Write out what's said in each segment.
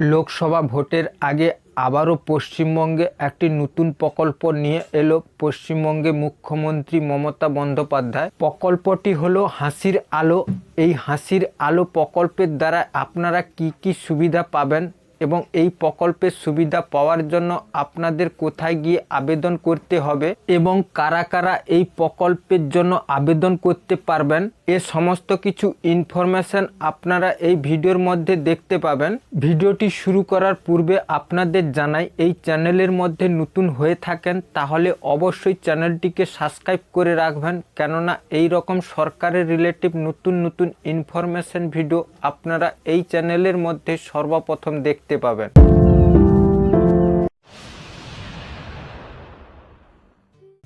লোকসভা ভোটের আগে আবারও পশ্চিমবঙ্গে একটি নতুন প্রকল্প নিয়ে এলো পশ্চিমবঙ্গের মুখ্যমন্ত্রী মমতা বন্দ্যোপাধ্যায়। প্রকল্পটি হলো হাসির আলো। এই হাসির আলো প্রকল্পের দ্বারা আপনারা কি কি সুবিধা পাবেন এবং এই প্রকল্পের সুবিধা পাওয়ার জন্য আপনাদের কোথায় গিয়ে আবেদন করতে হবে এবং কারা কারা এই প্রকল্পের জন্য আবেদন করতে পারবেন, এ সমস্ত কিছু ইনফরমেশন আপনারা এই ভিডিওর মধ্যে দেখতে পাবেন। ভিডিওটি শুরু করার পূর্বে আপনাদের জানাই, এই চ্যানেলের মধ্যে নতুন হয়ে থাকেন তাহলে অবশ্যই চ্যানেলটিকে সাবস্ক্রাইব করে রাখবেন, কেননা এই রকম সরকারের রিলেটিভ নতুন নতুন ইনফরমেশন ভিডিও আপনারা এই চ্যানেলের মধ্যে সর্বপ্রথম দেখতে পাবেন।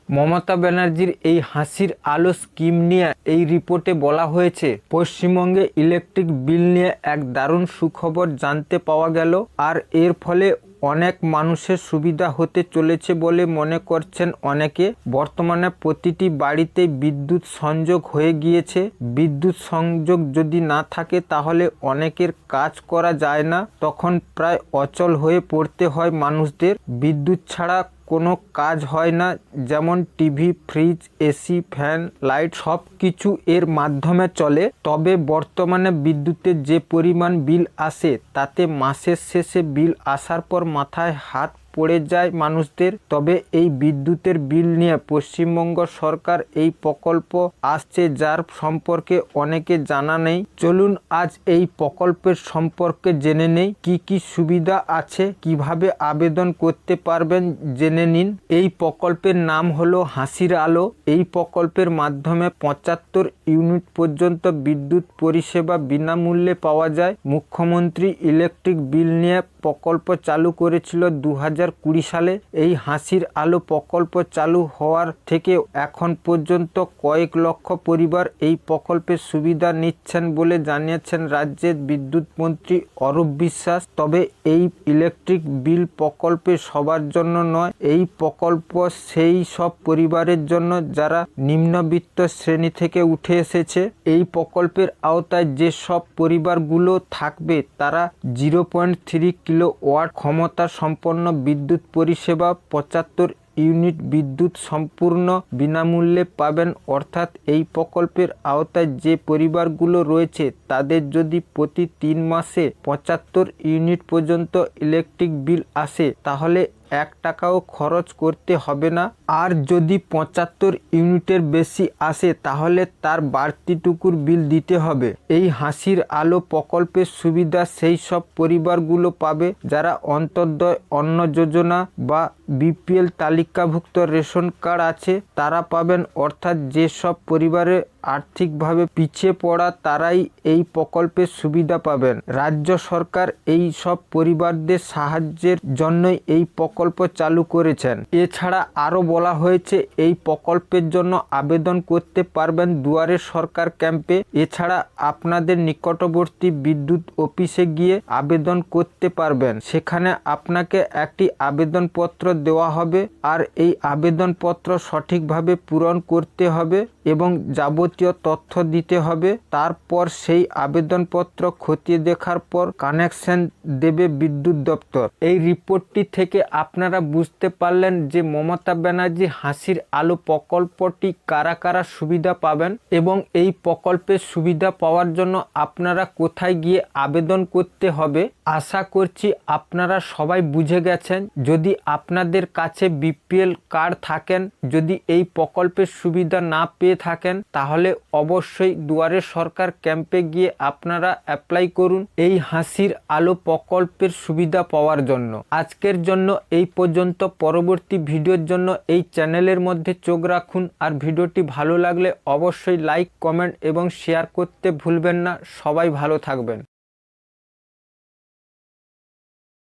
মমতা ব্যানার্জির এই হাসির আলো স্কিম নিয়ে এই রিপোর্টে বলা হয়েছে, পশ্চিমবঙ্গে ইলেকট্রিক বিল নিয়ে এক দারুণ সুখবর জানতে পাওয়া গেল, আর এর ফলে অনেক মানুষের সুবিধা হতে চলেছে বলে মনে করছেন অনেকে। বর্তমানে প্রতিটি বাড়িতে বিদ্যুৎ সংযোগ হয়ে গিয়েছে। বিদ্যুৎ সংযোগ যদি না থাকে তাহলে অনেকের কাজ করা যায় না, তখন প্রায় অচল হয়ে পড়তে হয় মানুষদের। বিদ্যুৎ ছাড়া কোনো কাজ হয় না, যেমন TV, fridge, AC, fan, light সব কিছু এর মাধ্যমে চলে। তবে বর্তমানে বিদ্যুতের যে পরিমাণ বিল আসে তাতে মাসের শেষে বিল আসার পর মাথায় হাত পড়ে যায় মানুষদের। তবে এই বিদ্যুতের বিল নিয়ে পশ্চিমবঙ্গ সরকার এই প্রকল্প আসছে, যার সম্পর্কে অনেকে জানা নেই। চলুন আজ এই প্রকল্পের সম্পর্কে জেনে নেই, কি কি সুবিধা আছে, কিভাবে আবেদন করতে পারবেন জেনে নিন। এই প্রকল্পের নাম হলো হাসির আলো। এই প্রকল্পের মাধ্যমে 75 ইউনিট পর্যন্ত বিদ্যুৎ পরিষেবা বিনামূল্যে পাওয়া যায়। মুখ্যমন্ত্রী ইলেকট্রিক বিল নিয়ে প্রকল্প চালু করেছিল 2020 সালে। এই হাসির আলো প্রকল্প চালু হওয়ার থেকে এখন পর্যন্ত কয়েক লক্ষ পরিবার এই প্রকল্পের সুবিধা নিচ্ছেন বলে জানিয়েছেন রাজ্যের বিদ্যুৎ মন্ত্রী অরূপ বিশ্বাস। তবে এই ইলেকট্রিক বিল প্রকল্পে সবার জন্য নয়, এই প্রকল্প সেই সব পরিবারের জন্য যারা নিম্নবিত্ত শ্রেণী থেকে উঠে এসেছে। এই প্রকল্পের আওতায় যে সব পরিবারগুলো থাকবে তারা 0.3 কিলোওয়াট ক্ষমতা সম্পন্ন বিদ্যুৎ পরিষেবা 75 ইউনিট বিদ্যুৎ সম্পূর্ণ বিনামূল্যে পাবেন। অর্থাৎ এই প্রকল্পের আওতায় যে পরিবারগুলো রয়েছে তাদের যদি প্রতি 3 মাসে 75 ইউনিট পর্যন্ত ইলেকট্রিক বিল আসে তাহলে 1 টাকাও খরচ করতে হবে না। আর যদি 75 ইউনিটের বেশি আসে তাহলে তার বাড়তিটুকুর বিল দিতে হবে। এই হাসির আলো প্রকল্পের সুবিধা সেই সব পরিবারগুলো পাবে যারা অন্তর্দয় অন্ন যোজনা বা বিপিএল তালিকাভুক্ত রেশন কার্ড আছে, তারা পাবেন। অর্থাৎ যেসব পরিবারে আর্থিকভাবে পিছিয়ে পড়া তারাই এই প্রকল্পের সুবিধা পাবেন। রাজ্য সরকার এই সব পরিবারদের সাহায্যের জন্যই এই প্রকল্প চালু করেছেন। এছাড়া আরও বলা হয়েছে, এই প্রকল্পের জন্য আবেদন করতে পারবেন দুয়ারে সরকার ক্যাম্পে। এছাড়া আপনাদের নিকটবর্তী বিদ্যুৎ অফিসে গিয়ে আবেদন করতে পারবেন। সেখানে আপনাকে একটি আবেদনপত্র দেওয়া হবে, আর এই আবেদনপত্র সঠিকভাবে পূরণ করতে হবে এবং যাবতীয় তথ্য দিতে হবে। তারপর সেই আবেদনপত্র খতিয়ে দেখার পর কানেকশন দেবে বিদ্যুৎ দপ্তর। এই রিপোর্টটি থেকে আপনারা বুঝতে পারলেন যে মমতা ব্যানার্জি হাসির আলো প্রকল্পটি কারা কারা সুবিধা পাবেন এবং এই প্রকল্পের সুবিধা পাওয়ার জন্য আপনারা কোথায় গিয়ে আবেদন করতে হবে। আশা করছি আপনারা সবাই বুঝে গেছেন। যদি আপনাদের কাছে বিপিএল কার্ড থাকেন, যদি এই প্রকল্পের সুবিধা না পেয়ে থাকেন তাহলে অবশ্যই দুয়ারে সরকার ক্যাম্পে গিয়ে আপনারা অ্যাপ্লাই করুন এই হাসির আলো প্রকল্পের সুবিধা পাওয়ার জন্য। আজকের জন্য এই পর্যন্ত। পরবর্তী ভিডিওর জন্য এই চ্যানেলের মধ্যে চোখ রাখুন, আর ভিডিওটি ভালো লাগলে অবশ্যই লাইক, কমেন্ট এবং শেয়ার করতে ভুলবেন না। সবাই ভালো থাকবেন।